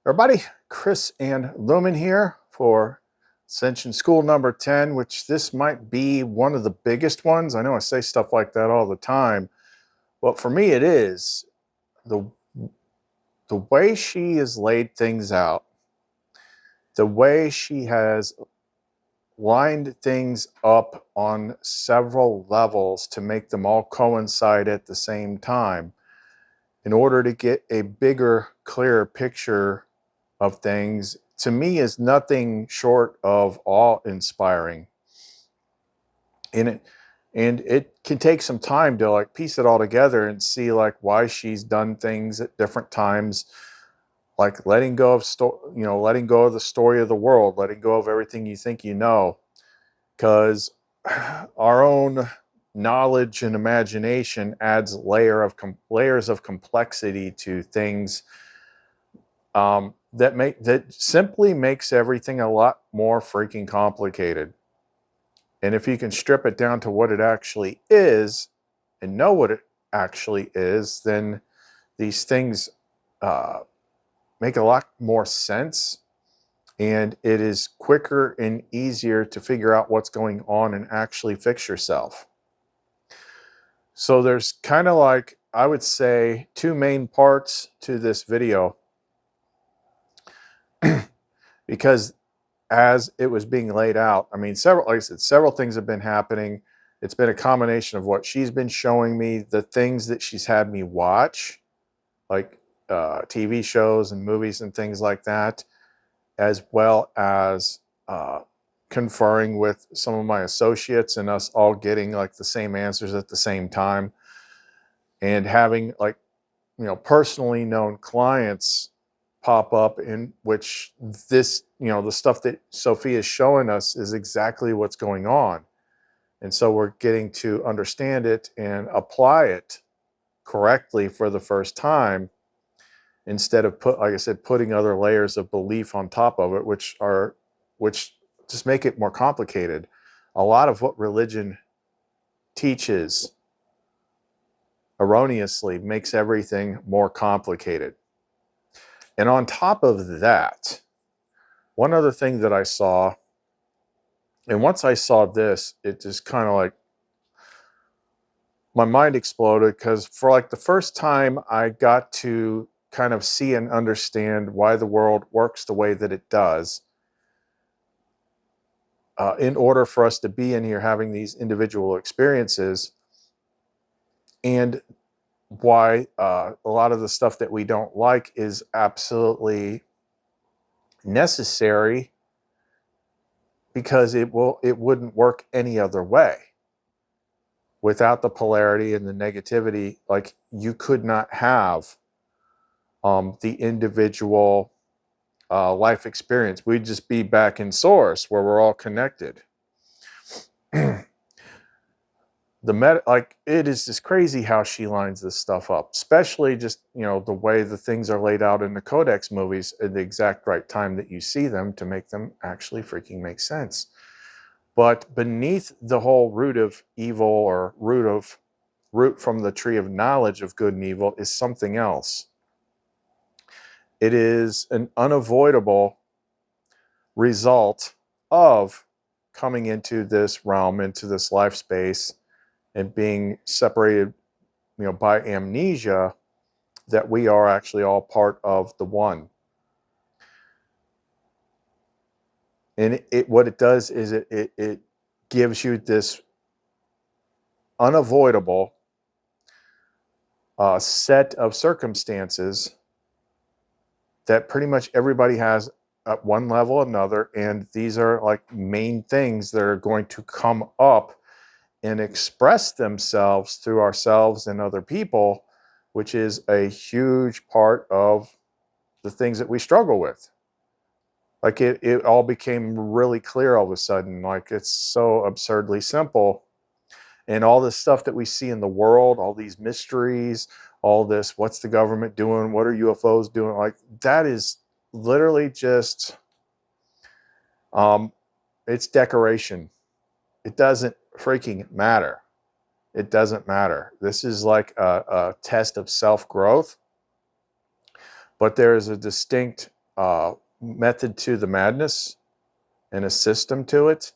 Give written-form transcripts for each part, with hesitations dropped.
Everybody, Chris and Lumen here for Ascension School number 10, which this might be one of the biggest ones. I know I say stuff like that all the time, but for me it is. The, the way she has laid things out, the way she has lined things up on several levels to make them all coincide at the same time in order to get a bigger, clearer picture of things, to me, is nothing short of awe-inspiring. And it can take some time to like piece it all together and see like why she's done things at different times, like letting go of letting go of the story of the world, letting go of everything you think you know, because our own knowledge and imagination adds layers of complexity to things, that simply makes everything a lot more freaking complicated. And if you can strip it down to what it actually is and know what it actually is, then these things uh, make a lot more sense, and it is quicker and easier to figure out what's going on and actually fix yourself. So there's kind of like, I would say, two main parts to this video, because as it was being laid out, I mean, like I said, several things have been happening. It's been a combination of what she's been showing me, the things that she's had me watch, like TV shows and movies and things like that, as well as conferring with some of my associates and us all getting like the same answers at the same time, and having like, personally known clients pop up in which this, the stuff that Sophia is showing us is exactly what's going on. And so we're getting to understand it and apply it correctly for the first time, instead of like I said, putting other layers of belief on top of it, which just make it more complicated. A lot of what religion teaches erroneously makes everything more complicated. And on top of that, one other thing that I saw, and once I saw this, it just kind of like, my mind exploded, because for like the first time, I got to kind of see and understand why the world works the way that it does, in order for us to be in here having these individual experiences, and why a lot of the stuff that we don't like is absolutely necessary, because it wouldn't work any other way. Without the polarity and the negativity, like, you could not have the individual life experience. We'd just be back in source where we're all connected. Like, it is just crazy how she lines this stuff up, especially just, the way the things are laid out in the Codex movies at the exact right time that you see them, to make them actually freaking make sense. But beneath the whole root of evil, or root from the tree of knowledge of good and evil, is something else. It is an unavoidable result of coming into this realm, into this life space, and being separated, by amnesia, that we are actually all part of the one. And what it does is it gives you this unavoidable set of circumstances that pretty much everybody has at one level or another, and these are like main things that are going to come up and express themselves through ourselves and other people, which is a huge part of the things that we struggle with. Like, it all became really clear all of a sudden. Like, it's so absurdly simple. And all this stuff that we see in the world, all these mysteries, all this, what's the government doing? What are UFOs doing? Like, that is literally just, it's decoration. It doesn't freaking matter. It doesn't matter. This is like a test of self-growth, but there is a distinct method to the madness and a system to it.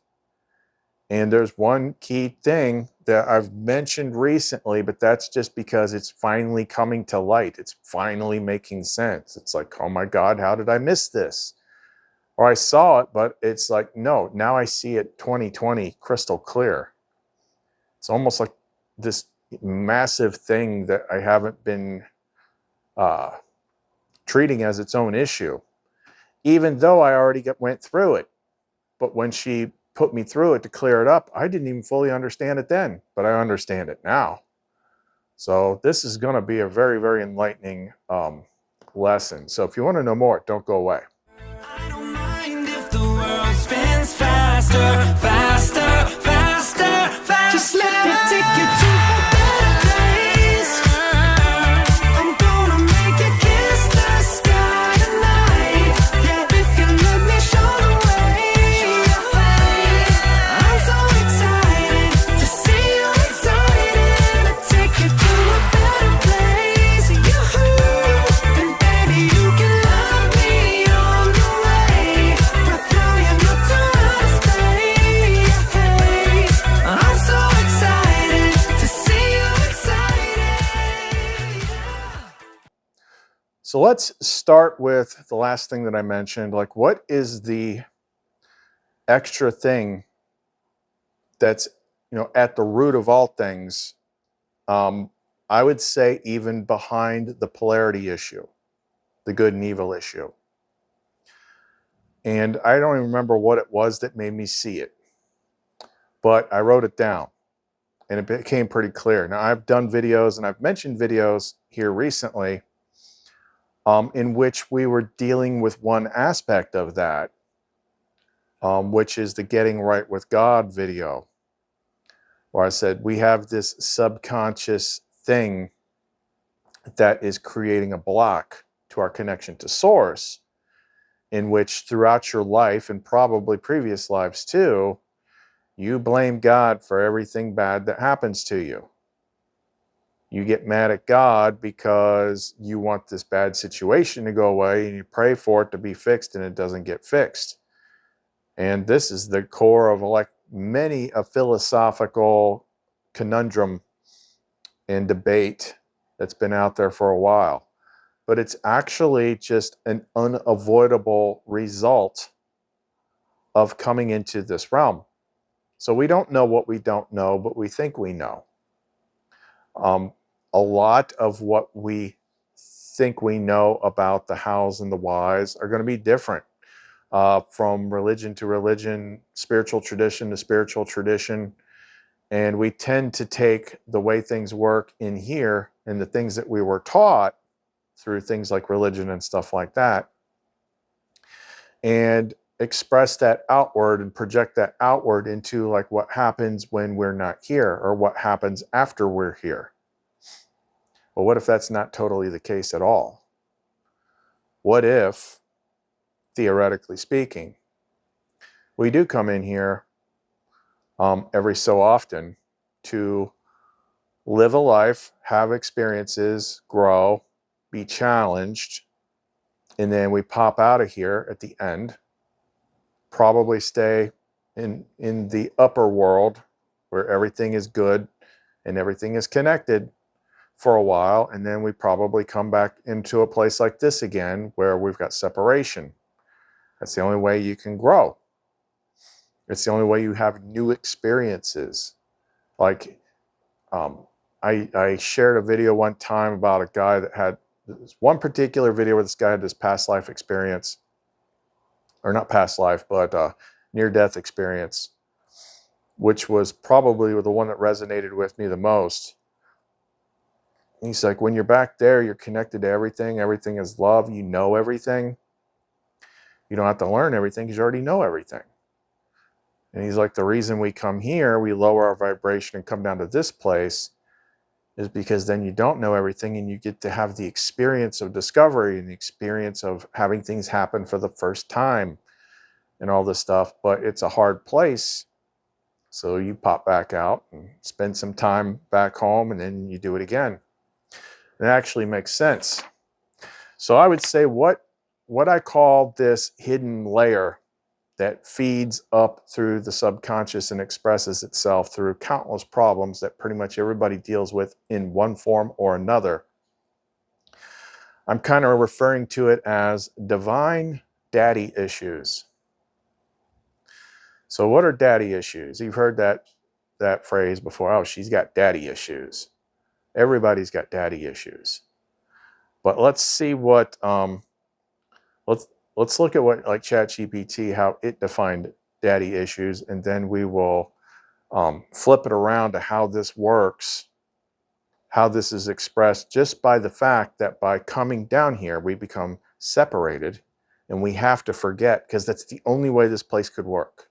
And there's one key thing that I've mentioned recently, but that's just because it's finally coming to light. It's finally making sense. It's like, oh my God, how did I miss this? Or I saw it, but it's like, no, now I see it 2020 crystal clear. It's almost like this massive thing that I haven't been treating as its own issue, even though I already went through it. But when she put me through it to clear it up, I didn't even fully understand it then, but I understand it now. So this is going to be a very, very enlightening lesson. So if you want to know more, don't go away. I don't mind if the world spins faster, faster, faster, faster. Just let me take you to a better place. I'm gonna make you kiss the sky tonight. Yeah, if you let me show the way. I'm so excited to see you excited. To take you to a better place. And baby, you can love me on the way. We're flying up to outer space. I'm so excited to see you excited. So let's start with the last thing that I mentioned. Like, what is the extra thing that's, at the root of all things? I would say even behind the polarity issue, the good and evil issue. And I don't even remember what it was that made me see it, but I wrote it down and it became pretty clear. Now, I've done videos and I've mentioned videos here recently in which we were dealing with one aspect of that, which is the Getting Right with God video, where I said we have this subconscious thing that is creating a block to our connection to Source, in which throughout your life, and probably previous lives too, you blame God for everything bad that happens to you. You get mad at God because you want this bad situation to go away and you pray for it to be fixed and it doesn't get fixed. And this is the core of like many a philosophical conundrum and debate that's been out there for a while. But it's actually just an unavoidable result of coming into this realm. So we don't know what we don't know, but we think we know. A lot of what we think we know about the hows and the whys are going to be different from religion to religion, spiritual tradition to spiritual tradition. And we tend to take the way things work in here and the things that we were taught through things like religion and stuff like that, and express that outward and project that outward into like what happens when we're not here or what happens after we're here. Well, what if that's not totally the case at all? What if, theoretically speaking, we do come in here every so often to live a life, have experiences, grow, be challenged, and then we pop out of here at the end, probably stay in the upper world where everything is good and everything is connected for a while, and then we probably come back into a place like this again where we've got separation. That's the only way you can grow. It's the only way you have new experiences. Like I shared a video one time about a guy that had this one particular video where this guy had this past life experience, or not past life, but near-death experience, which was probably the one that resonated with me the most. He's like, when you're back there, you're connected to everything. Everything is love. You know everything. You don't have to learn everything because you already know everything. And he's like, the reason we come here, we lower our vibration and come down to this place, is because then you don't know everything and you get to have the experience of discovery and the experience of having things happen for the first time and all this stuff. But it's a hard place. So you pop back out and spend some time back home and then you do it again. It actually makes sense. So I would say what what I call this hidden layer that feeds up through the subconscious and expresses itself through countless problems that pretty much everybody deals with in one form or another. I'm kind of referring to it as divine daddy issues. So what are daddy issues? You've heard that phrase before. Oh, she's got daddy issues. Everybody's got daddy issues. But let's see what let's look at what, like, ChatGPT, how it defined daddy issues, and then we will flip it around to how this works, how this is expressed, just by the fact that by coming down here, we become separated, and we have to forget, because that's the only way this place could work.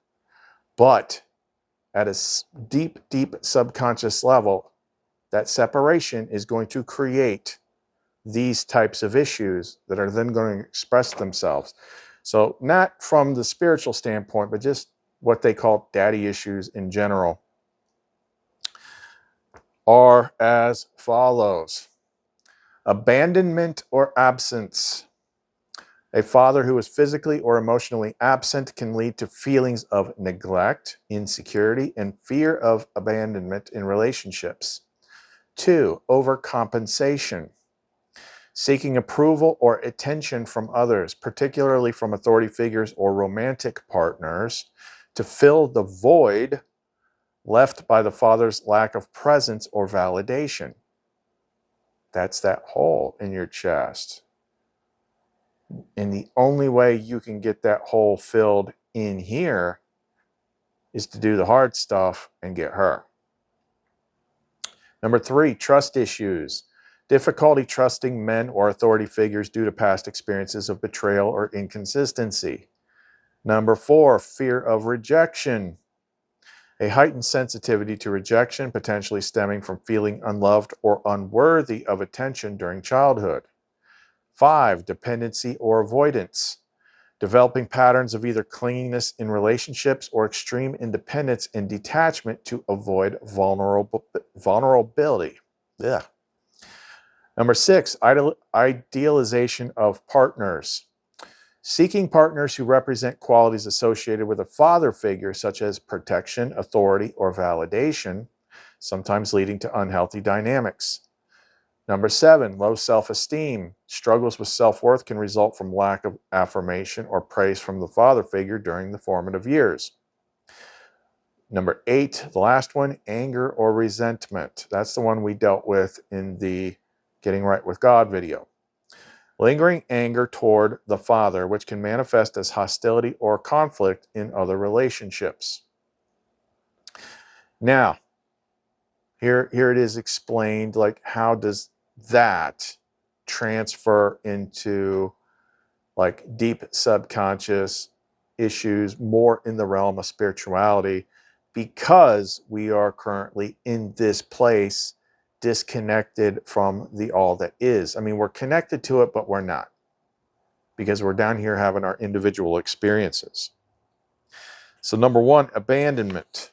But at a deep, deep subconscious level, that separation is going to create these types of issues that are then going to express themselves. So not from the spiritual standpoint, but just what they call daddy issues in general are as follows. Abandonment or absence. A father who is physically or emotionally absent can lead to feelings of neglect, insecurity, and fear of abandonment in relationships. 2, overcompensation. Seeking approval or attention from others, particularly from authority figures or romantic partners, to fill the void left by the father's lack of presence or validation. That's that hole in your chest. And the only way you can get that hole filled in here is to do the hard stuff and get her. Number 3, trust issues. Difficulty trusting men or authority figures due to past experiences of betrayal or inconsistency. Number 4, fear of rejection. A heightened sensitivity to rejection, potentially stemming from feeling unloved or unworthy of attention during childhood. 5, dependency or avoidance. Developing patterns of either clinginess in relationships or extreme independence and detachment to avoid vulnerability. Ugh. Number 6, idealization of partners. Seeking partners who represent qualities associated with a father figure, such as protection, authority, or validation, sometimes leading to unhealthy dynamics. Number 7, low self-esteem. Struggles with self-worth can result from lack of affirmation or praise from the father figure during the formative years. Number 8, the last one, anger or resentment. That's the one we dealt with in the Getting Right with God video. Lingering anger toward the father, which can manifest as hostility or conflict in other relationships. Now, here it is explained, like, how does that transfer into, like, deep subconscious issues more in the realm of spirituality, because we are currently in this place disconnected from the all that is. I mean, we're connected to it, but we're not, because we're down here having our individual experiences. So number 1, abandonment.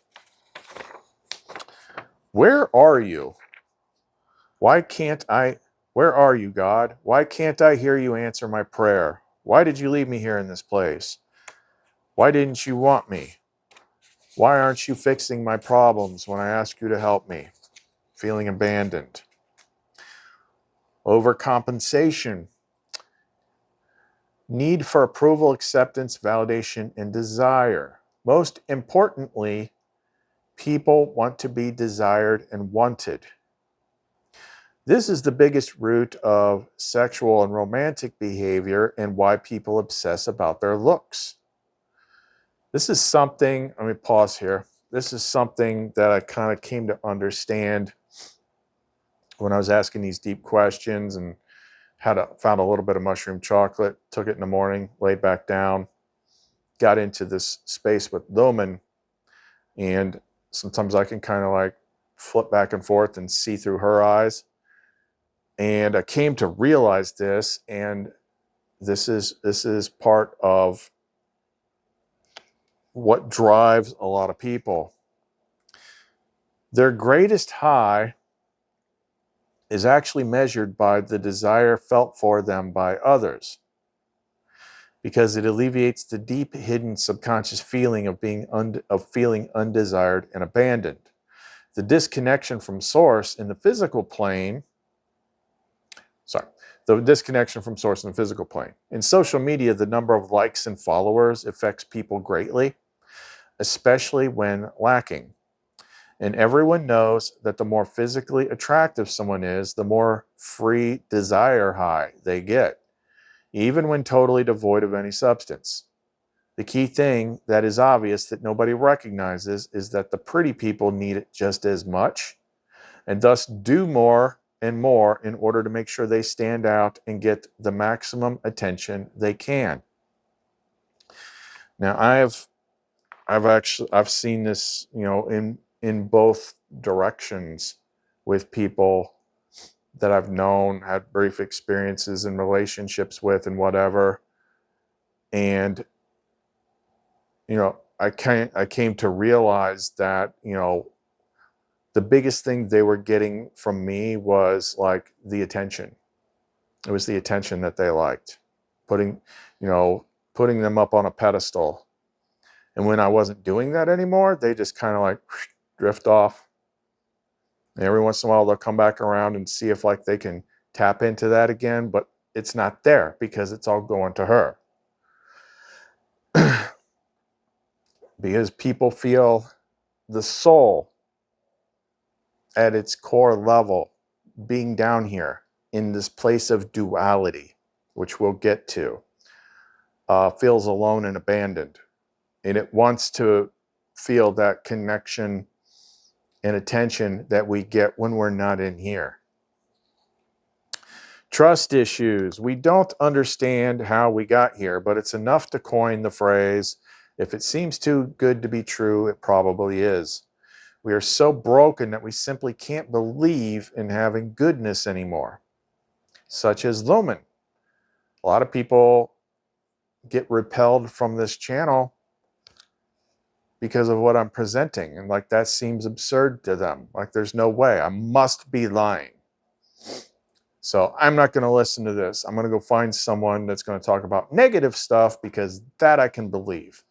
Where are you? Why can't I? Where are you, God? Why can't I hear you answer my prayer? Why did you leave me here in this place? Why didn't you want me? Why aren't you fixing my problems when I ask you to help me? Feeling abandoned. Overcompensation. Need for approval, acceptance, validation, and desire. Most importantly, people want to be desired and wanted. This is the biggest root of sexual and romantic behavior and why people obsess about their looks. This is something, let me pause here. This is something that I kind of came to understand when I was asking these deep questions, and found a little bit of mushroom chocolate, took it in the morning, laid back down, got into this space with Lumen, and sometimes I can kind of like flip back and forth and see through her eyes. And I came to realize this, and this is part of what drives a lot of people. Their greatest high is actually measured by the desire felt for them by others. because it alleviates the deep hidden subconscious feeling of feeling undesired and abandoned. The disconnection from source in the physical plane, the disconnection from source in the physical plane. In social media, the number of likes and followers affects people greatly, especially when lacking. And everyone knows that the more physically attractive someone is, the more free desire high they get, even when totally devoid of any substance. The key thing that is obvious that nobody recognizes is that the pretty people need it just as much, and thus do more and more in order to make sure they stand out and get the maximum attention they can. Now, I've seen this, in both directions with people that I've known, had brief experiences in relationships with, and whatever. And I came to realize that the biggest thing they were getting from me was like the attention. It was the attention that they liked, putting them up on a pedestal. And when I wasn't doing that anymore, they just kind of like drift off. And every once in a while, they'll come back around and see if like they can tap into that again, but it's not there because it's all going to her. Because people feel the soul at its core level being down here in this place of duality, which we'll get to, feels alone and abandoned. And it wants to feel that connection and attention that we get when we're not in here. Trust issues. We don't understand how we got here, but it's enough to coin the phrase, if it seems too good to be true, it probably is. We are so broken that we simply can't believe in having goodness anymore, such as Lumen. A lot of people get repelled from this channel because of what I'm presenting. And like that seems absurd to them. Like there's no way. I must be lying. So I'm not going to listen to this. I'm going to go find someone that's going to talk about negative stuff because that I can believe.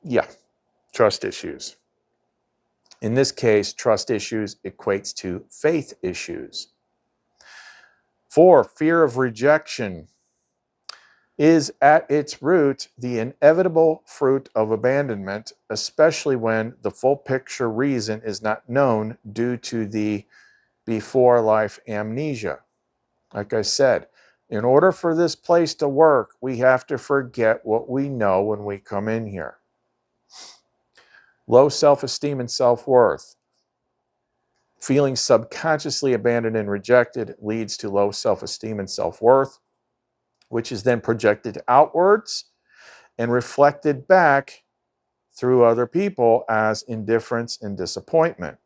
Yeah, trust issues. In this case, trust issues equates to faith issues. 4, fear of rejection is at its root the inevitable fruit of abandonment, especially when the full picture reason is not known due to the before life amnesia. Like I said, in order for this place to work, we have to forget what we know when we come in here. Low self-esteem and self-worth. Feeling subconsciously abandoned and rejected leads to low self-esteem and self-worth, which is then projected outwards and reflected back through other people as indifference and disappointment,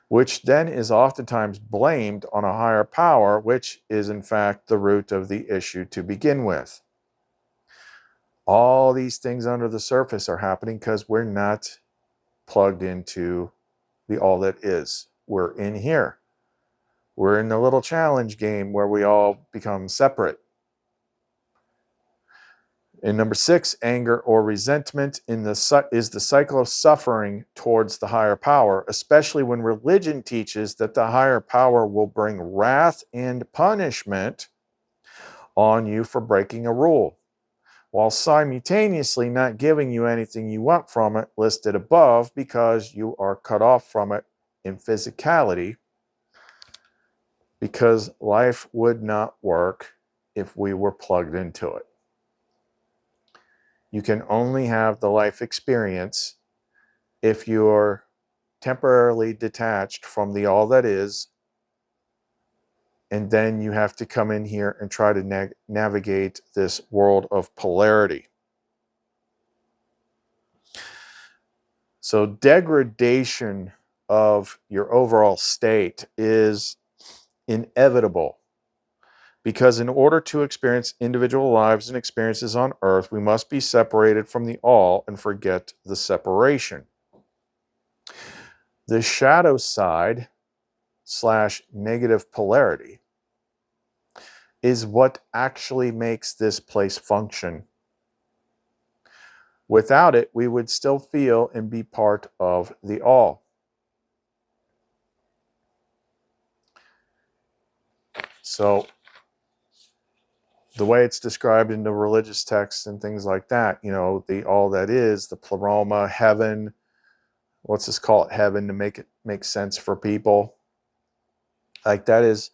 which then is oftentimes blamed on a higher power, which is in fact the root of the issue to begin with. All these things under the surface are happening because we're not plugged into the all that is. We're in here. We're in the little challenge game where we all become separate. And number 6, anger or resentment is the cycle of suffering towards the higher power, especially when religion teaches that the higher power will bring wrath and punishment on you for breaking a rule, while simultaneously not giving you anything you want from it listed above because you are cut off from it in physicality, because life would not work if we were plugged into it. You can only have the life experience if you're temporarily detached from the all that is, and then you have to come in here and try to navigate this world of polarity. So degradation of your overall state is inevitable, because in order to experience individual lives and experiences on earth, we must be separated from the all and forget the separation. The shadow side / negative polarity is what actually makes this place function. Without it, we would still feel and be part of the all. So the way it's described in the religious texts and things like that, the all that is, the pleroma, heaven, let's just call it heaven to make it make sense for people. Like that is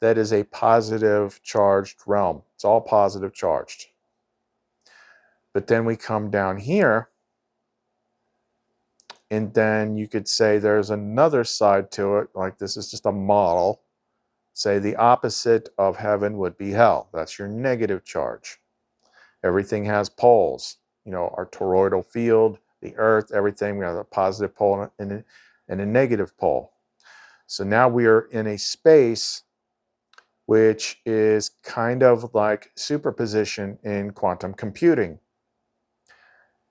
a positive charged realm. It's all positive charged. But then we come down here, and then you could say there's another side to it, like this is just a model. Say the opposite of heaven would be hell. That's your negative charge. Everything has poles. Our toroidal field, the earth, everything. We have a positive pole and a negative pole. So now we are in a space which is kind of like superposition in quantum computing.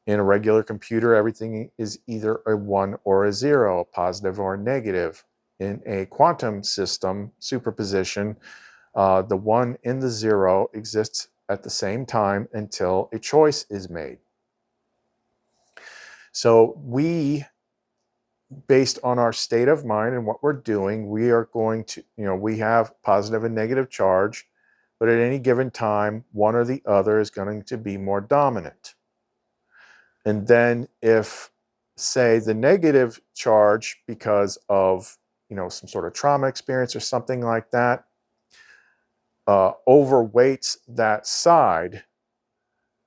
In a regular computer, everything is either a 1 or a 0, a positive or a negative. In a quantum system, superposition, the 1 and the 0 exists at the same time until a choice is made. So we, based on our state of mind and what we're doing, we are going to, we have positive and negative charge, but at any given time, one or the other is going to be more dominant. And then if, say, the negative charge, because of, some sort of trauma experience or something like that, overweights that side,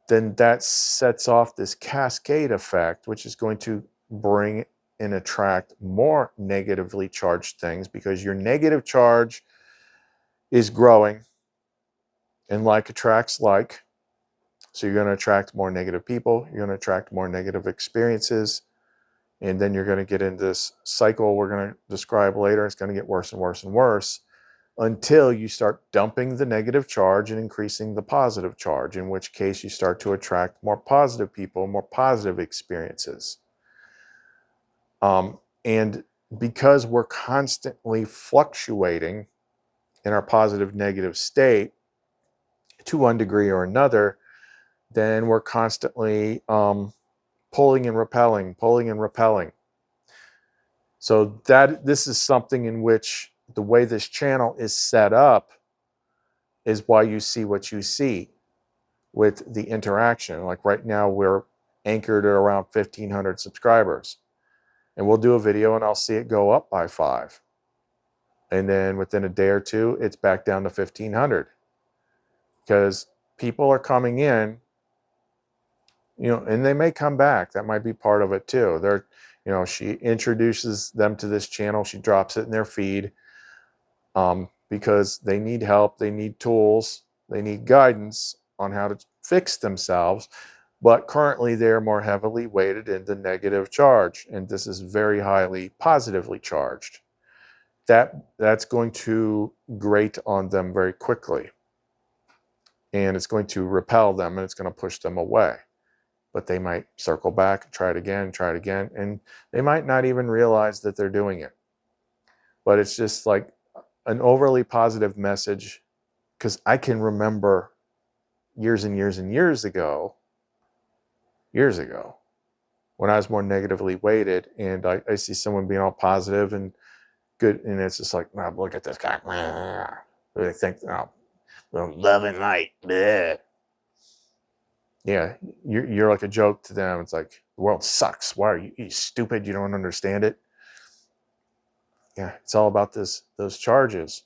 then that sets off this cascade effect, which is going to bring and attract more negatively charged things, because your negative charge is growing and like attracts like. So you're going to attract more negative people, you're going to attract more negative experiences, and then you're going to get in this cycle we're going to describe later. It's going to get worse and worse and worse until you start dumping the negative charge and increasing the positive charge, in which case you start to attract more positive people, more positive experiences. And because we're constantly fluctuating in our positive negative state to one degree or another, then we're constantly pulling and repelling, pulling and repelling. So this is something in which the way this channel is set up is why you see what you see with the interaction. Like right now, we're anchored at around 1,500 subscribers. And we'll do a video and I'll see it go up by 5. And then within a day or two, it's back down to 1,500. Because people are coming in, and they may come back. That might be part of it too. She introduces them to this channel. She drops it in their feed because they need help. They need tools. They need guidance on how to fix themselves. But currently, they're more heavily weighted in the negative charge. And this is very highly positively charged. That's going to grate on them very quickly. And it's going to repel them and it's going to push them away. But they might circle back and try it again, and they might not even realize that they're doing it. But it's just like an overly positive message, because I can remember years and years and years ago, when I was more negatively weighted, and I see someone being all positive and good, and it's just like, oh, look at this guy. They think, oh, love and light. Bleh. Yeah, you're like a joke to them. It's like, the world sucks. Why are you stupid? You don't understand it. Yeah, it's all about those charges.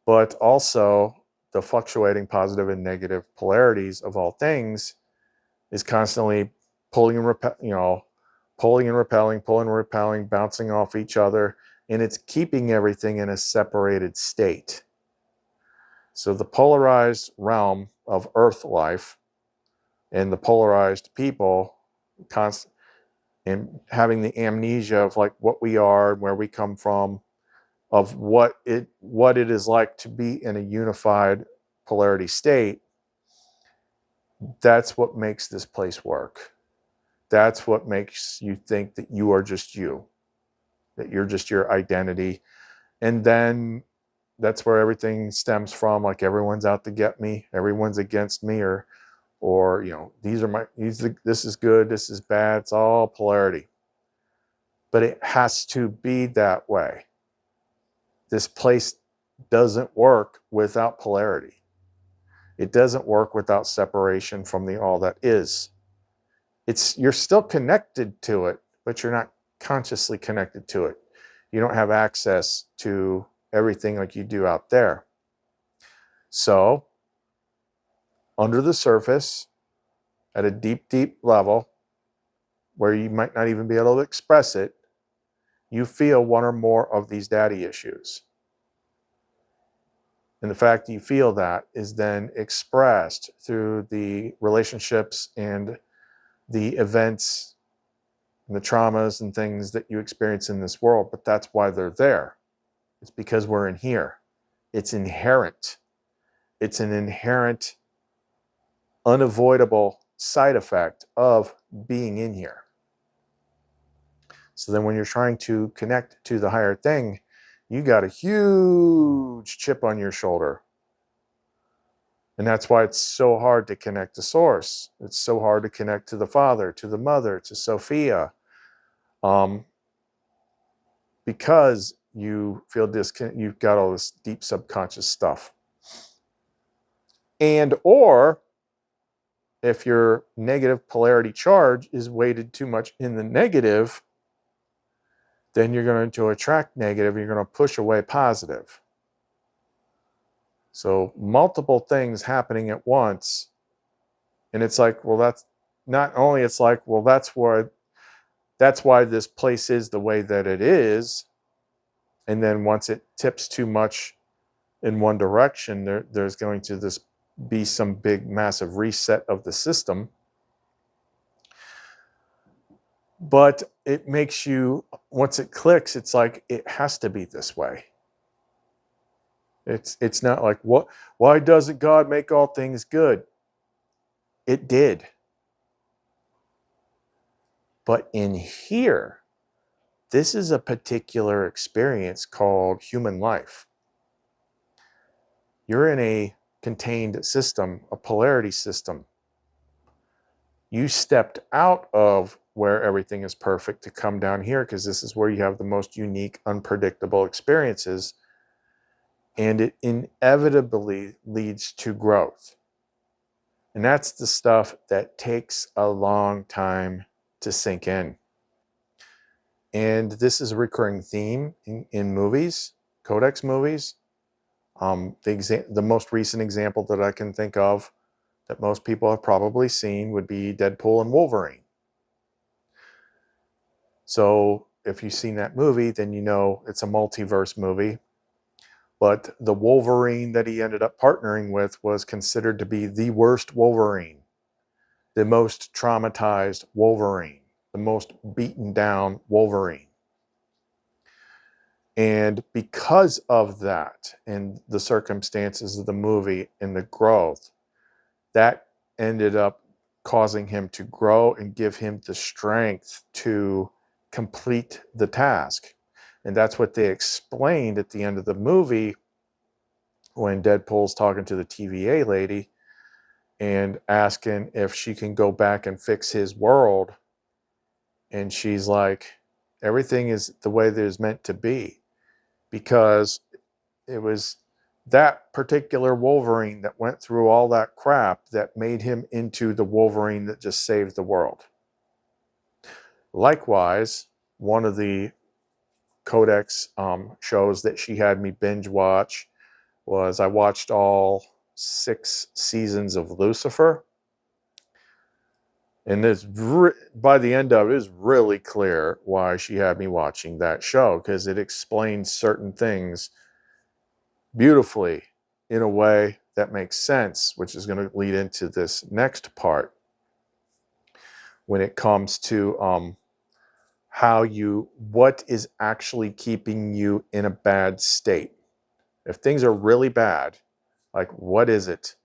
But also the fluctuating positive and negative polarities of all things is constantly pulling and repelling, bouncing off each other, and it's keeping everything in a separated state. So the polarized realm of Earth life and the polarized people and having the amnesia of like what we are and where we come from, of what it is like to be in a unified polarity state, that's what makes this place work. That's what makes you think that you are just you, that you're just your identity. And then that's where everything stems from. Like everyone's out to get me, everyone's against me, or this is good, this is bad. It's all polarity. But it has to be that way. This place doesn't work without polarity. It doesn't work without separation from the all that is. You're still connected to it, but you're not consciously connected to it. You don't have access to everything like you do out there. So, under the surface, at a deep, deep level, where you might not even be able to express it, you feel one or more of these daddy issues. And the fact that you feel that is then expressed through the relationships and the events and the traumas and things that you experience in this world. But that's why they're there. It's because we're in here. It's inherent. It's an inherent, unavoidable side effect of being in here. So then when you're trying to connect to the higher thing, you got a huge chip on your shoulder. And that's why it's so hard to connect to Source. It's so hard to connect to the Father, to the Mother, to Sophia. Because you feel you've got all this deep subconscious stuff. And or if your negative polarity charge is weighted too much in the negative, then you're going to attract negative. You're going to push away positive. So multiple things happening at once. And it's like, well, that's not only it's like, well, that's why this place is the way that it is. And then once it tips too much in one direction, there's going to be some big, massive reset of the system. But it makes you, once it clicks, it's like, it has to be this way. It's not like, why doesn't God make all things good? It did. But in here, this is a particular experience called human life. You're in a contained system, a polarity system. You stepped out of where everything is perfect to come down here because this is where you have the most unique, unpredictable experiences. And it inevitably leads to growth. And that's the stuff that takes a long time to sink in. And this is a recurring theme in movies, Codex movies. The most recent example that I can think of that most people have probably seen would be Deadpool and Wolverine. So if you've seen that movie, then you know it's a multiverse movie. But the Wolverine that he ended up partnering with was considered to be the worst Wolverine, the most traumatized Wolverine, the most beaten down Wolverine. And because of that and the circumstances of the movie and the growth, that ended up causing him to grow and give him the strength to complete the task. And that's what they explained at the end of the movie when Deadpool's talking to the TVA lady and asking if she can go back and fix his world. And she's like, everything is the way that it's meant to be. Because it was that particular Wolverine that went through all that crap that made him into the Wolverine that just saved the world. Likewise, one of the Codex shows that she had me binge watch was I watched all 6 seasons of Lucifer. And by the end of it, it's really clear why she had me watching that show, because it explains certain things beautifully in a way that makes sense, which is going to lead into this next part when it comes to what is actually keeping you in a bad state. If things are really bad, like what is it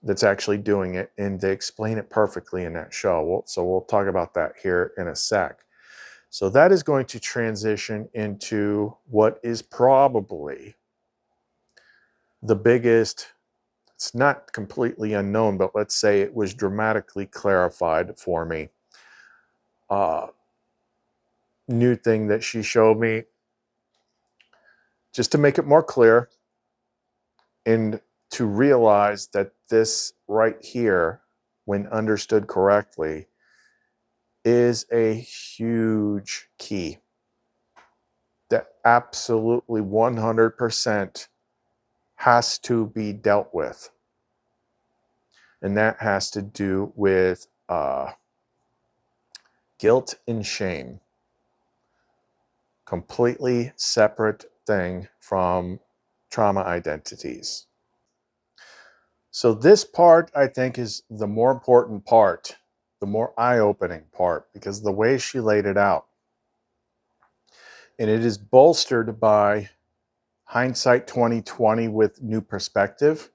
that's actually doing it? And they explain it perfectly in that show. So we'll talk about that here in a sec. So that is going to transition into what is probably the biggest, it's not completely unknown, but let's say it was dramatically clarified for me. New thing that she showed me, just to make it more clear and to realize that this right here, when understood correctly, is a huge key that absolutely 100% has to be dealt with. And that has to do with guilt and shame. Completely separate thing from trauma identities. So this part, I think, is the more important part, the more eye-opening part, because the way she laid it out. And it is bolstered by hindsight 2020 with new perspective,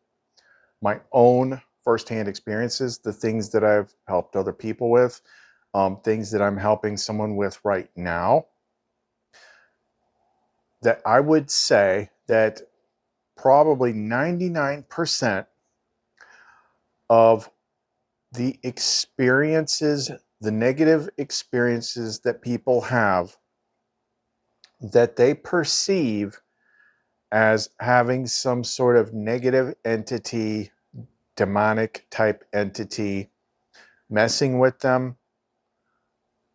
my own firsthand experiences, the things that I've helped other people with, things that I'm helping someone with right now. That I would say that probably 99% of the experiences, the negative experiences that people have, that they perceive as having some sort of negative entity, demonic type entity messing with them,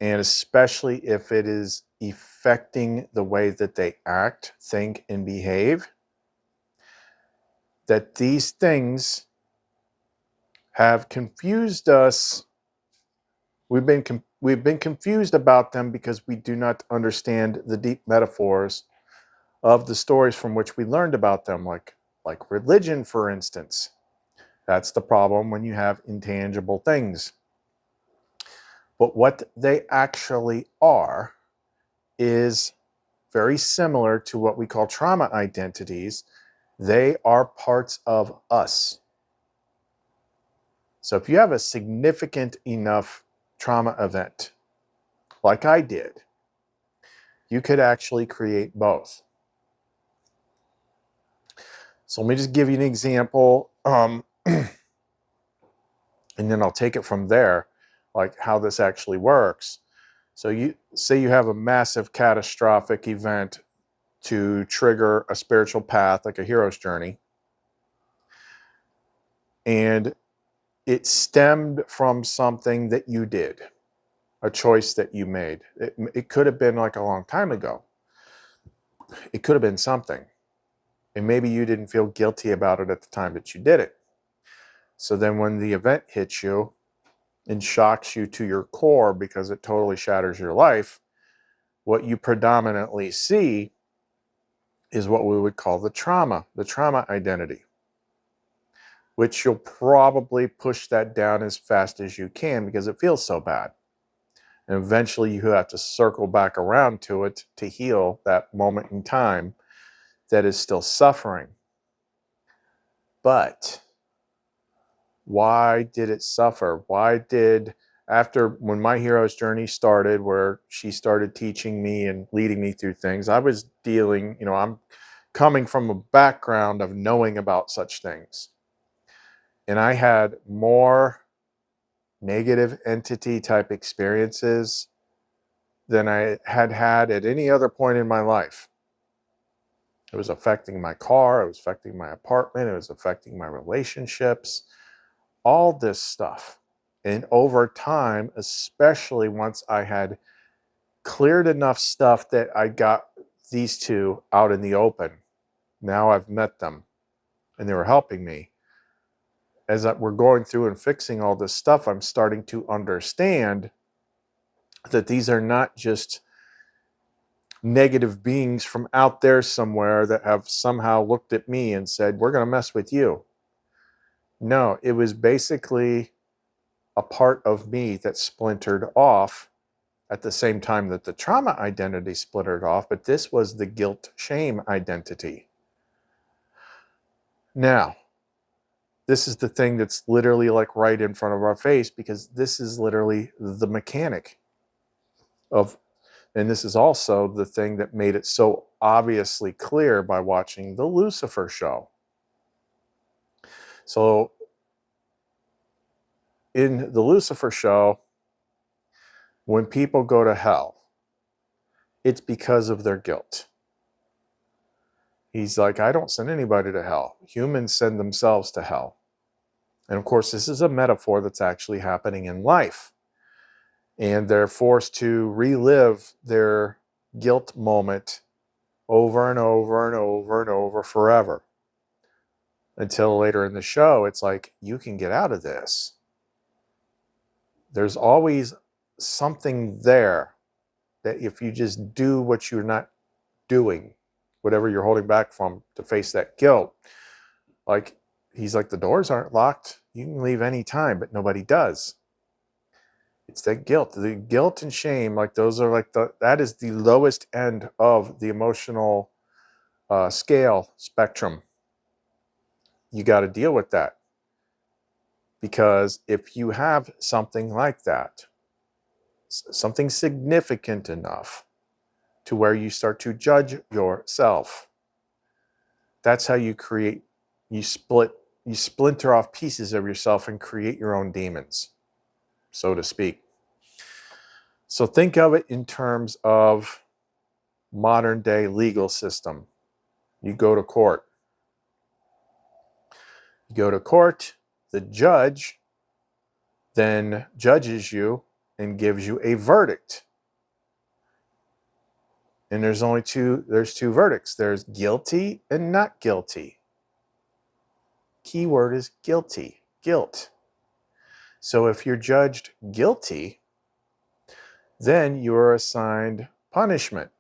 and especially if it is affecting the way that they act, think, and behave, that these things have confused us. We've been confused about them because we do not understand the deep metaphors of the stories from which we learned about them, like religion, for instance. That's the problem when you have intangible things. But what they actually are is very similar to what we call trauma identities. They are parts of us. So if you have a significant enough trauma event, like I did, you could actually create both. So let me just give you an example, and then I'll take it from there, like how this actually works. So you say you have a massive catastrophic event to trigger a spiritual path, like a hero's journey, and it stemmed from something that you did, a choice that you made. It could have been like a long time ago. It could have been something. And maybe you didn't feel guilty about it at the time that you did it. So then when the event hits you and shocks you to your core because it totally shatters your life, what you predominantly see is what we would call the trauma identity, which you'll probably push that down as fast as you can because it feels so bad. And eventually you have to circle back around to it to heal that moment in time that is still suffering. But why did it suffer? Why did, after when my hero's journey started, where she started teaching me and leading me through things, I was dealing, I'm coming from a background of knowing about such things. And I had more negative entity type experiences than I had had at any other point in my life. It was affecting my car, it was affecting my apartment, it was affecting my relationships, all this stuff. And over time, especially once I had cleared enough stuff that I got these two out in the open, now I've met them and they were helping me. As we're going through and fixing all this stuff, I'm starting to understand that these are not just negative beings from out there somewhere that have somehow looked at me and said, we're going to mess with you. No, it was basically a part of me that splintered off at the same time that the trauma identity splintered off, but this was the guilt shame identity. Now, this is the thing that's literally like right in front of our face, because this is literally the mechanic of And this is also the thing that made it so obviously clear by watching the Lucifer show. So in the Lucifer show, when people go to hell, it's because of their guilt. He's like, I don't send anybody to hell. Humans send themselves to hell. And of course, this is a metaphor that's actually happening in life. And they're forced to relive their guilt moment over and over and over and over forever. Until later in the show, it's like, you can get out of this. There's always something there that if you just do what you're not doing, whatever you're holding back from to face that guilt, like he's like, the doors aren't locked. You can leave any time, but nobody does. It's that guilt, the guilt and shame. Like those are like that is the lowest end of the emotional scale spectrum. You got to deal with that. Because if you have something like that, something significant enough to where you start to judge yourself, that's how you create, you splinter off pieces of yourself and create your own demons, so to speak. So think of it in terms of modern day legal system. You go to court. You go to court, the judge then judges you and gives you a verdict. And there's two verdicts. There's guilty and not guilty. Key word is guilty, guilt. So if you're judged guilty, then you are assigned punishment.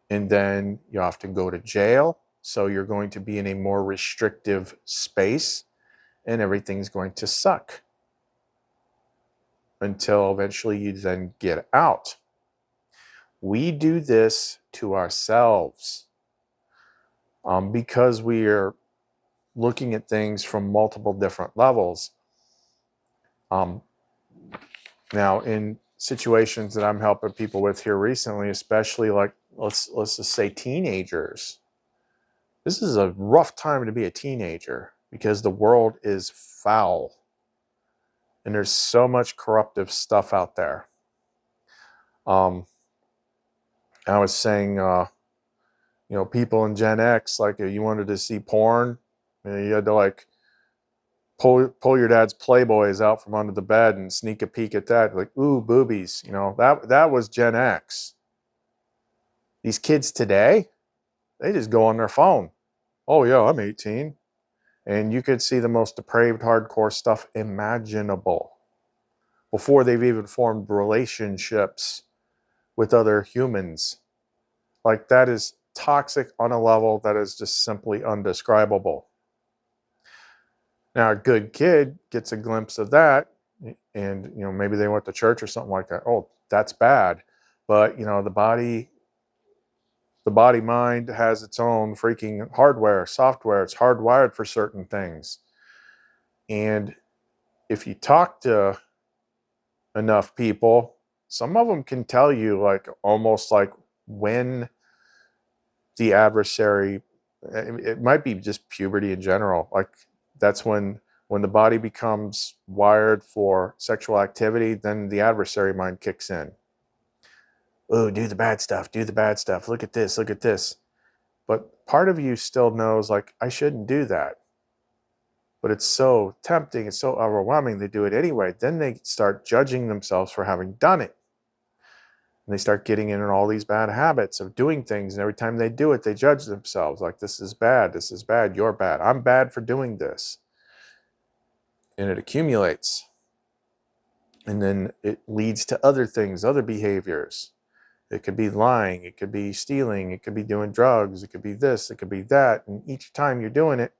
And then you often go to jail. So you're going to be in a more restrictive space and everything's going to suck until eventually you then get out. We do this to ourselves because we are looking at things from multiple different levels. Now, in situations that I'm helping people with here recently, especially like let's just say teenagers, this is a rough time to be a teenager because the world is foul and there's so much corruptive stuff out there. I was saying, people in Gen X, like if you wanted to see porn, you had to like pull your dad's Playboys out from under the bed and sneak a peek at that. Like, ooh, boobies. That was Gen X. These kids today, they just go on their phone. Oh yeah, I'm 18. And you could see the most depraved, hardcore stuff imaginable before they've even formed relationships with other humans. Like that is toxic on a level that is just simply undescribable. Now, a good kid gets a glimpse of that, and maybe they went to church or something like that. Oh, that's bad. But the body mind has its own freaking hardware, software. It's hardwired for certain things. And if you talk to enough people, some of them can tell you like almost like when the adversary, it might be just puberty in general, like that's when the body becomes wired for sexual activity, then the adversary mind kicks in. Oh, do the bad stuff, look at this. But part of you still knows like I shouldn't do that, but it's so tempting, it's so overwhelming, they do it anyway. Then they start judging themselves for having done it. And they start getting in all these bad habits of doing things. And every time they do it, they judge themselves like, this is bad, you're bad, I'm bad for doing this. And it accumulates. And then it leads to other things, other behaviors. It could be lying, it could be stealing, it could be doing drugs, it could be this, it could be that. And each time you're doing it,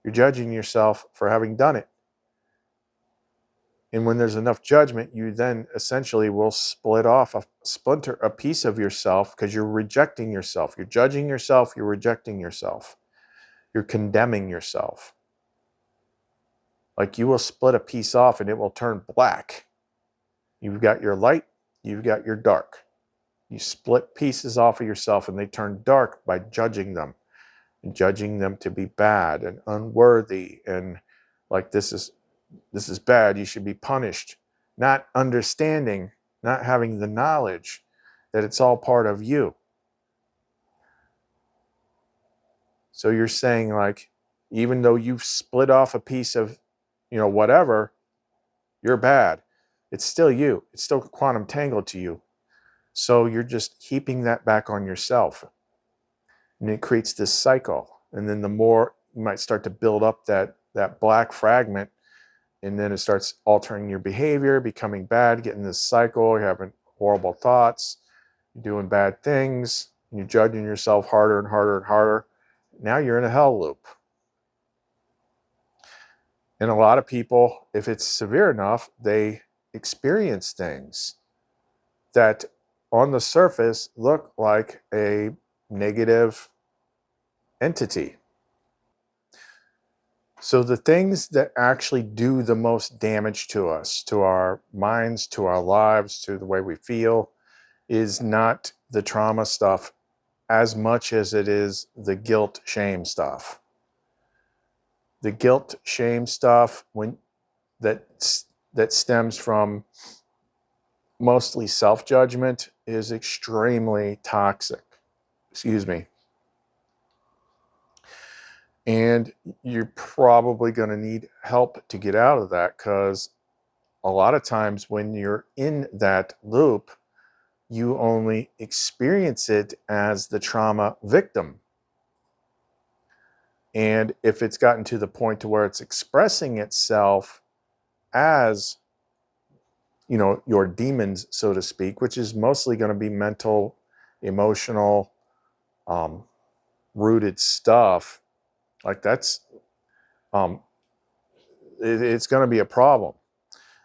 you're judging yourself for having done it. And when there's enough judgment, you then essentially will splinter a piece of yourself because you're rejecting yourself. You're judging yourself. You're rejecting yourself. You're condemning yourself. Like you will split a piece off and it will turn black. You've got your light you've got your dark. You split pieces off of yourself and they turn dark by judging them, and judging them to be bad and unworthy, and like this is bad, you should be punished, not understanding, not having the knowledge that it's all part of you. So you're saying, like, even though you've split off a piece of, whatever, you're bad. It's still you. It's still quantum tangled to you. So you're just heaping that back on yourself. And it creates this cycle. And then the more you might start to build up that black fragment, and then it starts altering your behavior, becoming bad, getting this cycle, you're having horrible thoughts, you're doing bad things, and you're judging yourself harder and harder and harder. Now you're in a hell loop. And a lot of people, if it's severe enough, they experience things that on the surface look like a negative entity. So the things that actually do the most damage to us, to our minds, to our lives, to the way we feel, is not the trauma stuff as much as it is the guilt, shame stuff. The guilt, shame stuff, that stems from mostly self-judgment, is extremely toxic. Excuse me. And you're probably going to need help to get out of that, because a lot of times when you're in that loop, you only experience it as the trauma victim. And if it's gotten to the point to where it's expressing itself as, your demons, so to speak, which is mostly going to be mental, emotional, rooted stuff, like that's, it's going to be a problem.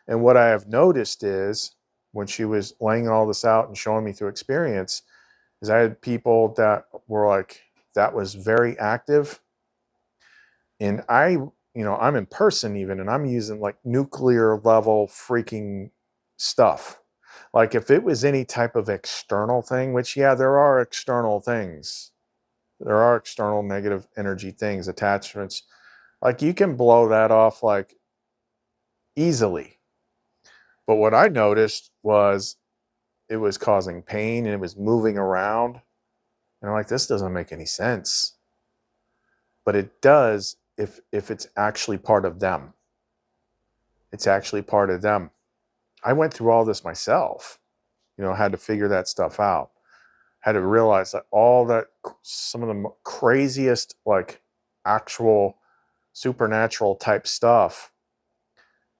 And what I have noticed is, when she was laying all this out and showing me through experience, is I had people that were like, that was very active. And I'm in person even, and I'm using like nuclear level freaking stuff. Like if it was any type of external thing, which, yeah, there are external things. There are external negative energy things, attachments. Like you can blow that off like easily. But what I noticed was it was causing pain and it was moving around. And I'm like, this doesn't make any sense. But it does if it's actually part of them. It's actually part of them. I went through all this myself, had to figure that stuff out. Had to realize that some of the craziest, like actual supernatural type stuff,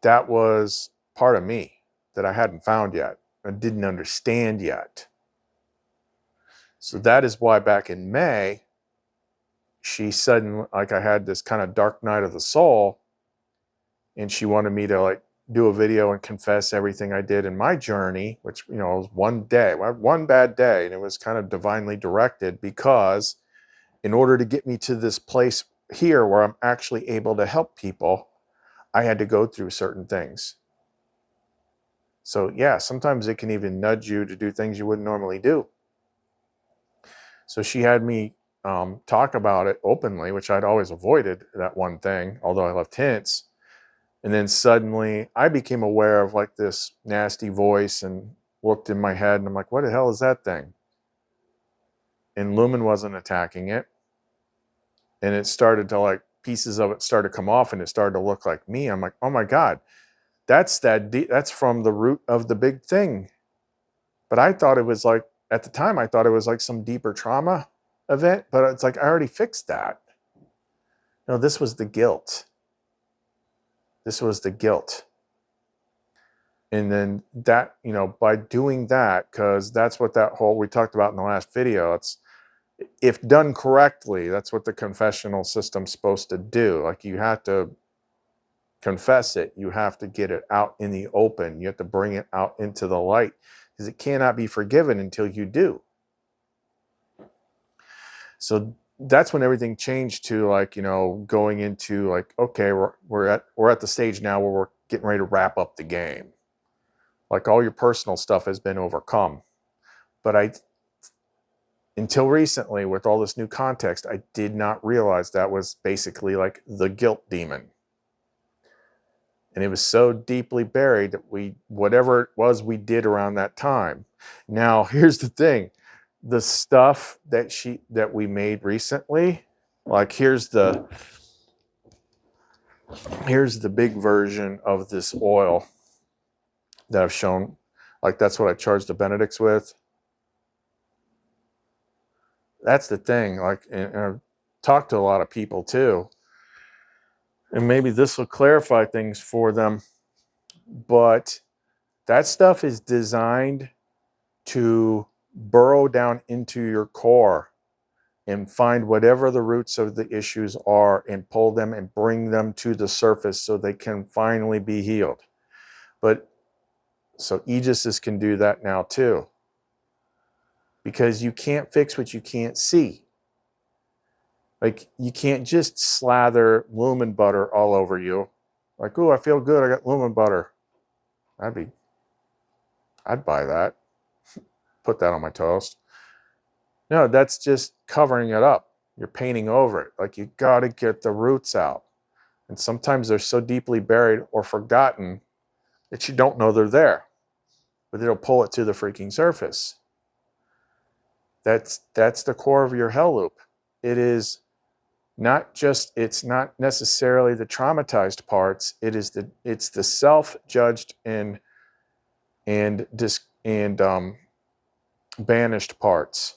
that was part of me that I hadn't found yet and didn't understand yet. So that is why back in May, she suddenly, like, I had this kind of dark night of the soul, and she wanted me to like do a video and confess everything I did in my journey, which, was one day, one bad day, and it was kind of divinely directed, because in order to get me to this place here where I'm actually able to help people, I had to go through certain things. So yeah, sometimes it can even nudge you to do things you wouldn't normally do. So she had me talk about it openly, which I'd always avoided, that one thing, although I left hints. And then suddenly I became aware of like this nasty voice and looked in my head and I'm like, what the hell is that thing? And Lumen wasn't attacking it. And it started to, like, pieces of it started to come off and it started to look like me. I'm like, oh my God, that's from the root of the big thing. But I thought it was like, at the time, I thought it was like some deeper trauma event, but it's like, I already fixed that. No, this was the guilt. This was the guilt. And then that, by doing that, because that's what we talked about in the last video, it's, if done correctly, that's what the confessional system's supposed to do. Like, you have to confess it. You have to get it out in the open. You have to bring it out into the light, because it cannot be forgiven until you do. So that's when everything changed to, like, going into like, okay, we're at the stage now where we're getting ready to wrap up the game. Like all your personal stuff has been overcome. But until recently, with all this new context, I did not realize that was basically like the guilt demon. And it was so deeply buried that whatever it was we did around that time. Now, here's the thing. The stuff that we made recently, like here's the big version of this oil that I've shown. Like that's what I charged the Benedicts with. That's the thing. Like, and I've talked to a lot of people too, and maybe this will clarify things for them. But that stuff is designed to burrow down into your core and find whatever the roots of the issues are and pull them and bring them to the surface so they can finally be healed. But so Aegises can do that now too, because you can't fix what you can't see. Like you can't just slather lumen butter all over you. Like, oh, I feel good, I got lumen butter. I'd buy that. Put that on my toast. No, that's just covering it up. You're painting over it. Like you got to get the roots out. And sometimes they're so deeply buried or forgotten that you don't know they're there. But it'll pull it to the freaking surface. That's the core of your hell loop. It is not just, it's not necessarily the traumatized parts. It's the self-judged and banished parts.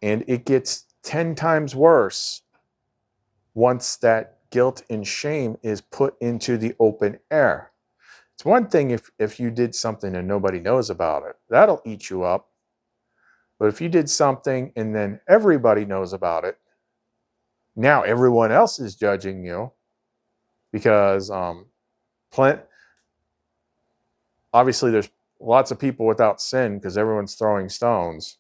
And it gets 10 times worse once that guilt and shame is put into the open air. It's one thing if you did something and nobody knows about it. That'll eat you up. But if you did something and then everybody knows about it, now everyone else is judging you because obviously there's lots of people without sin because everyone's throwing stones.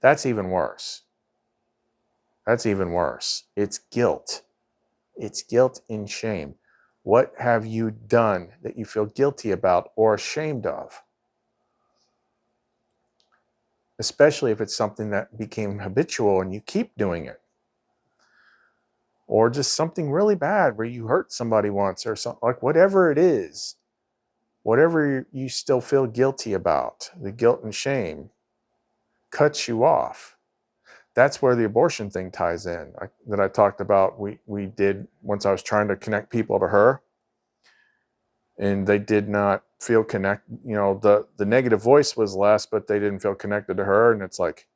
That's even worse. That's even worse. It's guilt. It's guilt and shame. What have you done that you feel guilty about or ashamed of? Especially if it's something that became habitual and you keep doing it. Or just something really bad where you hurt somebody once or something, like whatever it is, whatever you still feel guilty about, the guilt and shame cuts you off. That's where the abortion thing ties in, that I talked about. We did once I was trying to connect people to her, and they did not feel connected. You know, the negative voice was less, but they didn't feel connected to her. And it's like,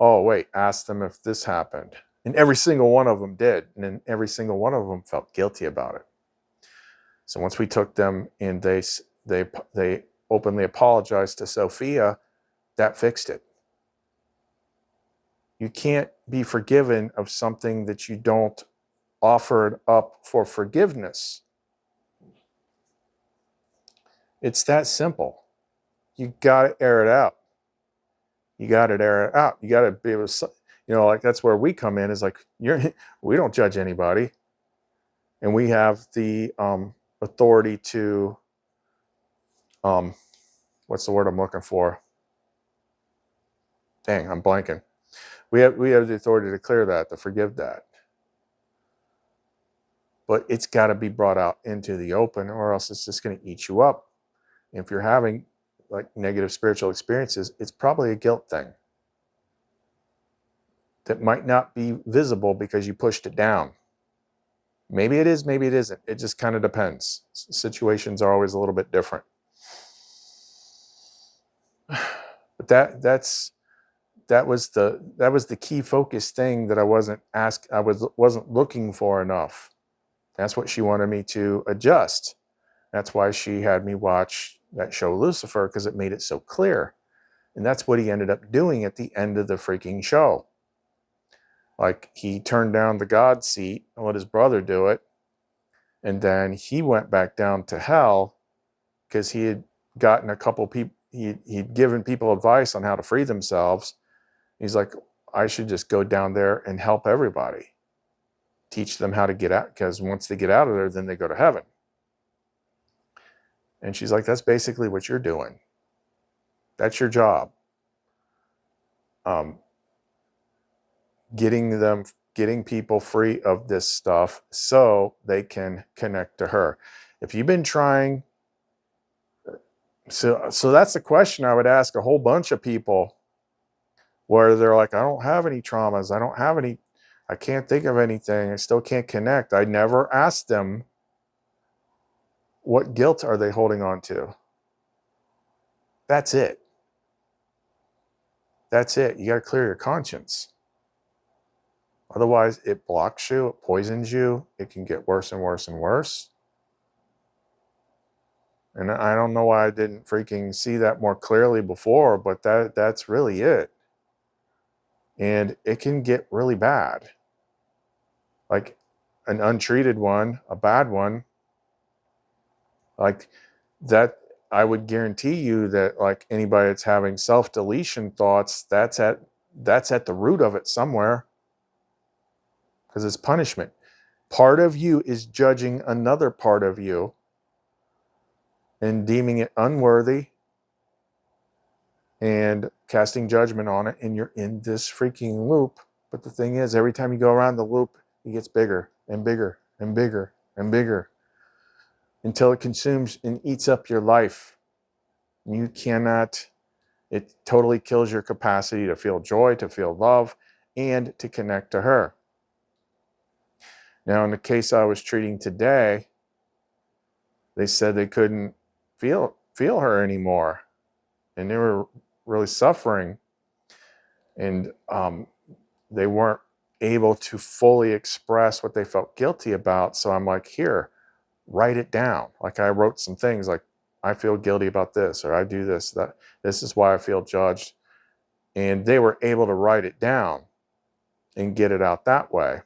oh wait, ask them if this happened, and every single one of them did, and then every single one of them felt guilty about it. So once we took them and they openly apologized to Sophia, that fixed it. You can't be forgiven of something that you don't offer it up for forgiveness. It's that simple. You got to air it out. You got to air it out. You got to be able to, like that's where we come in, is like, we don't judge anybody. And we have the authority to, what's the word I'm looking for? Dang, I'm blanking. We have the authority to clear that, to forgive that. But it's got to be brought out into the open, or else it's just going to eat you up. If you're having like negative spiritual experiences, it's probably a guilt thing that might not be visible because you pushed it down. Maybe it is, maybe it isn't. It just kind of depends. Situations are always a little bit different. But that was the key focus thing that I wasn't looking for enough. That's what she wanted me to adjust. That's why she had me watch that show Lucifer, because it made it so clear. And that's what he ended up doing at the end of the freaking show. Like, he turned down the God seat and let his brother do it. And then he went back down to hell because he had gotten a couple people, he'd given people advice on how to free themselves. He's like, I should just go down there and help everybody. Teach them how to get out, because once they get out of there, then they go to heaven. And she's like, that's basically what you're doing. That's your job. Getting people free of this stuff so they can connect to her. If you've been trying, so that's the question I would ask a whole bunch of people, where they're like, I don't have any traumas. I can't think of anything. I still can't connect. I never asked them, what guilt are they holding on to? That's it. That's it. You got to clear your conscience. Otherwise, it blocks you, it poisons you. It can get worse and worse and worse. And I don't know why I didn't freaking see that more clearly before, but that's really it. And it can get really bad. Like an untreated one, a bad one, like that, I would guarantee you that, like, anybody that's having self-deletion thoughts, that's at the root of it somewhere, because it's punishment. Part of you is judging another part of you and deeming it unworthy and casting judgment on it, and you're in this freaking loop. But the thing is, every time you go around the loop, it gets bigger and bigger and bigger and bigger until it consumes and eats up your life. You cannot, it totally kills your capacity to feel joy, to feel love, and to connect to her. Now, in the case I was treating today, they said they couldn't feel her anymore, and they were really suffering, and they weren't able to fully express what they felt guilty about. So I'm like, here, write it down. Like, I wrote some things like, I feel guilty about this, or I do this, that, this is why I feel judged. And they were able to write it down and get it out that way.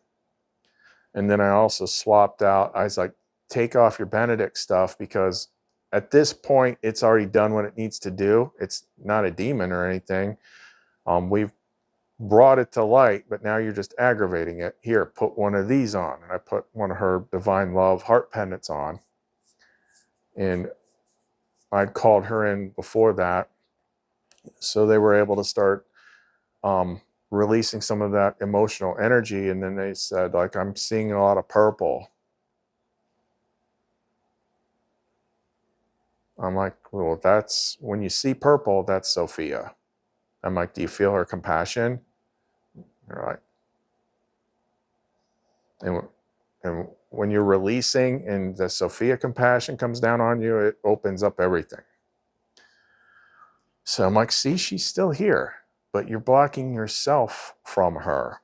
And then I also swapped out, I was like, take off your Benedict stuff, because at this point, it's already done what it needs to do. It's not a demon or anything. We've brought it to light, but now you're just aggravating it. Here, put one of these on. And I put one of her Divine Love heart pendants on. And I'd called her in before that. So they were able to start releasing some of that emotional energy. And then they said, like, I'm seeing a lot of purple. I'm like, well, that's, when you see purple, that's Sophia. I'm like, do you feel her compassion? They're like, and when you're releasing and the Sophia compassion comes down on you, it opens up everything. So I'm like, see, she's still here, but you're blocking yourself from her.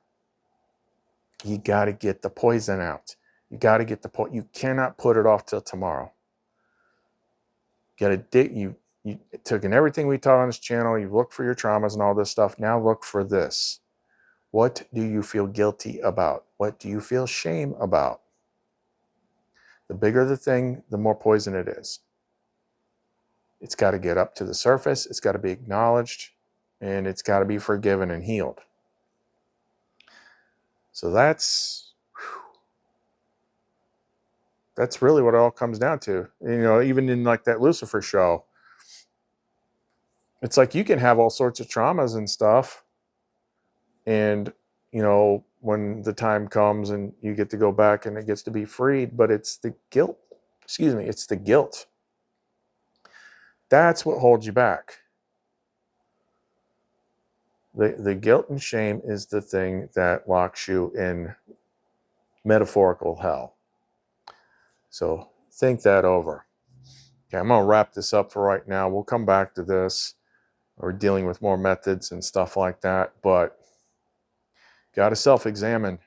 You got to get the poison out. You got to get the poison. You cannot put it off till tomorrow. You got to dig. You took in everything we taught on this channel. You look for your traumas and all this stuff. Now look for this. What do you feel guilty about? What do you feel shame about? The bigger the thing, the more poison it is. It's got to get up to the surface. It's got to be acknowledged, and it's got to be forgiven and healed. So that's really what it all comes down to. You know, even in like that Lucifer show, it's like you can have all sorts of traumas and stuff, and, you know, when the time comes and you get to go back and it gets to be freed, but it's the guilt. It's the guilt. That's what holds you back. The guilt and shame is the thing that locks you in metaphorical hell. So think that over. Okay, I'm going to wrap this up for right now. We'll come back to this. We're dealing with more methods and stuff like that, but got to self-examine.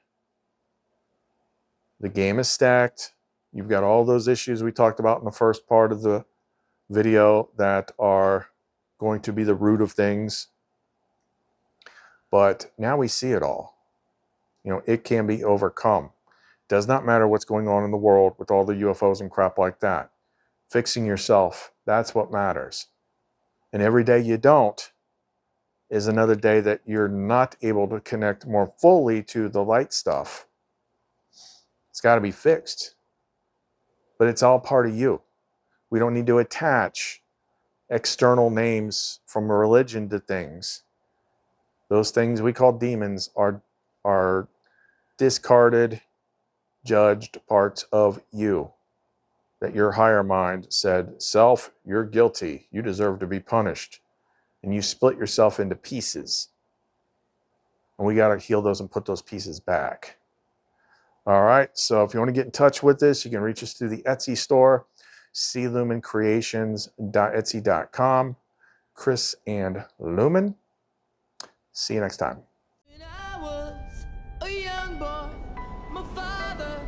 The game is stacked. You've got all those issues we talked about in the first part of the video that are going to be the root of things. But now we see it all. You know, it can be overcome. Does not matter what's going on in the world with all the UFOs and crap like that. Fixing yourself, that's what matters. And every day you don't is another day that you're not able to connect more fully to the light stuff. It's got to be fixed. But it's all part of you. We don't need to attach external names from a religion to things. Those things we call demons are discarded, judged parts of you that your higher mind said, self, you're guilty. You deserve to be punished. And you split yourself into pieces. And we got to heal those and put those pieces back. All right. So if you want to get in touch with us, you can reach us through the Etsy store, clumencreations.etsy.com. Chris and Lumen. See you next time. When I was a young boy, my father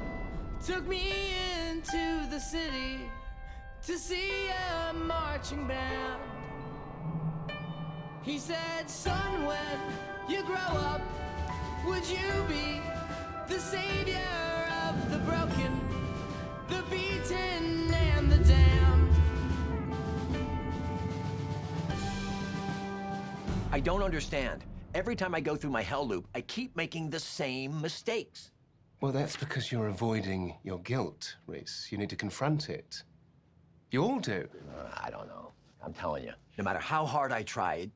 took me into the city to see a marching band. He said, son, when you grow up, would you be the savior of the broken, the beaten, and the damned? I don't understand. Every time I go through my hell loop, I keep making the same mistakes. Well, that's because you're avoiding your guilt, Reese. You need to confront it. You all do. I don't know. I'm telling you, no matter how hard I try, it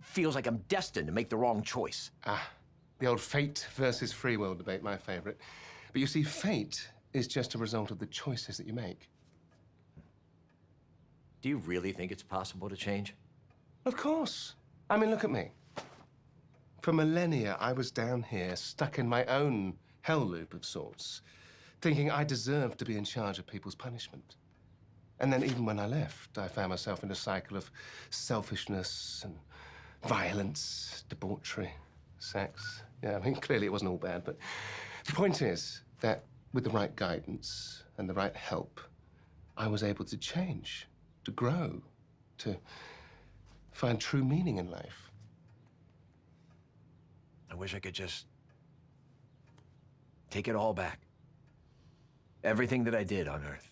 feels like I'm destined to make the wrong choice. The old fate versus free will debate, my favorite. But you see, fate is just a result of the choices that you make. Do you really think it's possible to change? Of course. I mean, look at me. For millennia, I was down here, stuck in my own hell loop of sorts, thinking I deserved to be in charge of people's punishment. And then even when I left, I found myself in a cycle of selfishness and violence, debauchery, sex. Yeah, I mean, clearly it wasn't all bad, but the point is that with the right guidance and the right help, I was able to change, to grow, to find true meaning in life. I wish I could just take it all back. Everything that I did on Earth.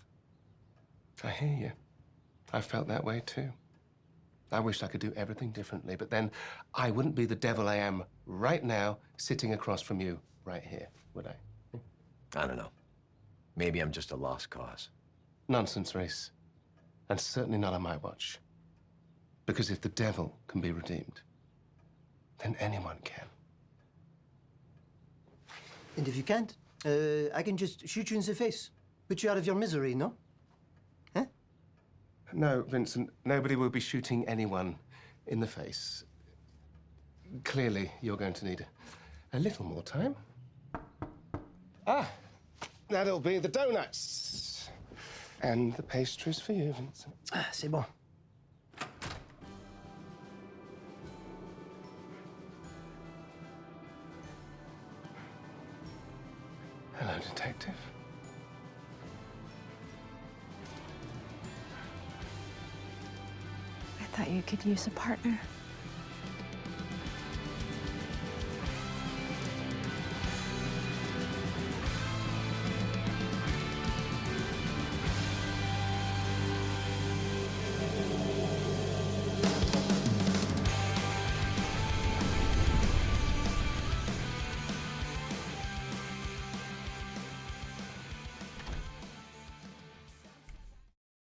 I hear you. I felt that way too. I wished I could do everything differently, but then I wouldn't be the devil I am right now, sitting across from you right here, would I? I don't know. Maybe I'm just a lost cause. Nonsense, Reese. And certainly not on my watch. Because if the devil can be redeemed, then anyone can. And if you can't, I can just shoot you in the face. Put you out of your misery, no? Huh? No, Vincent, nobody will be shooting anyone in the face. Clearly, you're going to need a little more time. That'll be the donuts. And the pastries for you, Vincent. C'est bon. Hello, detective. I thought you could use a partner.